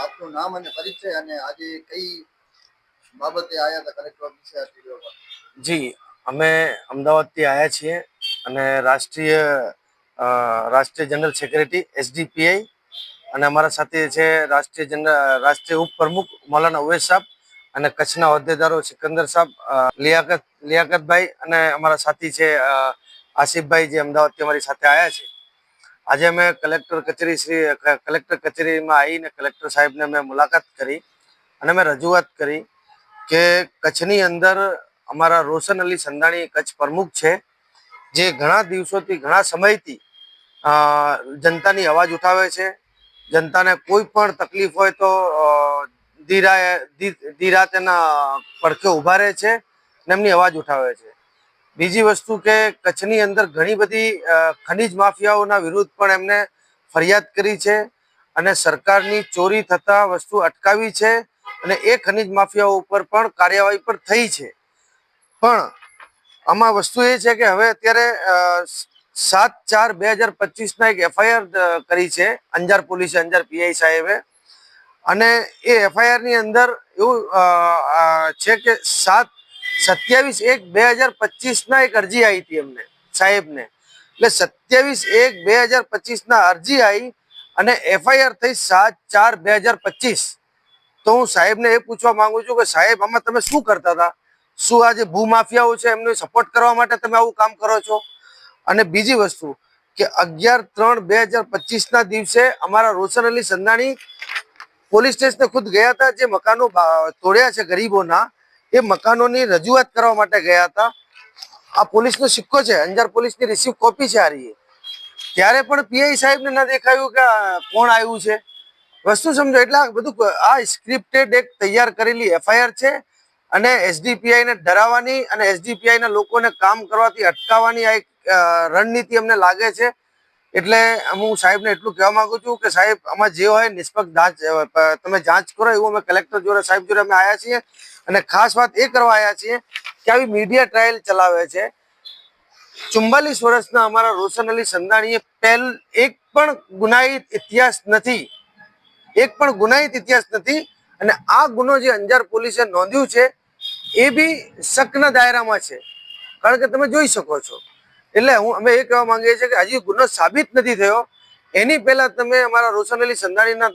આપનું નામ અને પરિચય અને આજે કઈ બાબતે આયા હતા કલેક્ટર ઓફિસે આ સ્ટુડિયોમાં? જી, અમે અમદાવાદથી આવ્યા છીએ અને રાષ્ટ્રીય જનરલ સેક્રેટરી એસડીપીઆઈ અને અમારા સાથે છે રાષ્ટ્રીય ઉપપ્રમુખ મૌલાના ઉવૈસ સાહેબ અને કચ્છના હોદ્દેદારો સિકંદર સાહેબ, લિયાકતભાઈ અને અમારા સાથી છે આસિફભાઈ, જે અમદાવાદથી અમારી સાથે આવ્યા છે. આજે અમે કલેક્ટર કચેરીમાં આવીને કલેક્ટર સાહેબને અમે મુલાકાત કરી અને અમે રજૂઆત કરી કે કચ્છની અંદર અમારા રોશન અલી સંધાણી કચ્છ પ્રમુખ છે, જે ઘણા દિવસોથી ઘણા સમયથી જનતાની અવાજ ઉઠાવે છે. જનતાને કોઈ પણ તકલીફ હોય તો ધીરા તેના પડખે ઉભા રહે છે અને એમની અવાજ ઉઠાવે છે. બીજી વસ્તુ કે કચ્છની અંદર ઘણી બધી ખનીજ માફિયાઓના વિરુદ્ધ પણ એમને ફરિયાદ કરી છે અને સરકારની ચોરી થતા વસ્તુ અટકાવી છે અને એ ખનીજ માફિયાઓ ઉપર પણ કાર્યવાહી પર થઈ છે. પણ આમાં વસ્તુ એ છે કે હવે અત્યારે 7/4/2025 એક એફઆઈઆર કરી છે અંજાર પોલીસે, અંજાર પીઆઈ સાહેબે, અને એ એફઆઈઆર ની અંદર એવું છે કે 27/1/2025 એક અરજી આવી હતી એમને સાહેબને, એટલે 27/1/2025 અરજી આવી અને એફઆઈઆર થઈ 7/4/2025. તો હું સાહેબને એ પૂછવા માંગુ છું કે સાહેબ, આમાં તમે શું કરતા હતા? શું આ જે ભૂમાફિયાઓ છે એમને સપોર્ટ કરવા માટે તમે આવું કામ કરો છો? અને બીજી વસ્તુ કે 11/3/2025 દિવસે અમારા રોશન અલી સંધાણી પોલીસ સ્ટેશને ખુદ ગયા હતા. જે મકાનો તોડ્યા છે ગરીબોના, એ મકાનોની રજૂઆત કરવા માટે ગયા હતા. આ પોલીસનો સિક્કો છે, અંજાર પોલીસની રિસીવ કોપી છે આ રહી. ત્યારે પણ પીઆઈ સાહેબને ના દેખાયું કે કોણ આવ્યું છે. વસ્તુ સમજો, એટલે આ બધું આ સ્ક્રિપ્ટેડ એક તૈયાર કરેલી એફઆઈઆર છે અને એસડીપીઆઈ ને ડરાવવાની અને એસડીપીઆઈ ના લોકોને કામ કરવાથી અટકાવવાની આ એક રણનીતિ અમને લાગે છે. એટલે હું સાહેબને એટલું કહેવા માંગુ છું કે સાહેબ, આમાં જે હોય નિષ્પક્ષ તમે જાંચ કરો, એવું અમે કલેક્ટર જોડે સાહેબ જોડે અમે આવ્યા છીએ. અને ખાસ વાત એ કરવા આવ્યા છીએ કે આવી મીડિયા ટ્રાયલ ચલાવે છે. 44 વર્ષના અમારા રોશન અલી સંધાણીએ એક પણ ગુનાહિત ઇતિહાસ નથી, અને આ ગુનો જે અંજાર પોલીસે નોંધ્યું છે એ બી શકના દાયરામાં છે, કારણ કે તમે જોઈ શકો છો. એટલે અમે એ કહેવા માંગીએ છીએ કે હજી ગુનો સાબિત નથી થયો, એની પહેલા તમે અમારા રોશન અલી સંધાણીના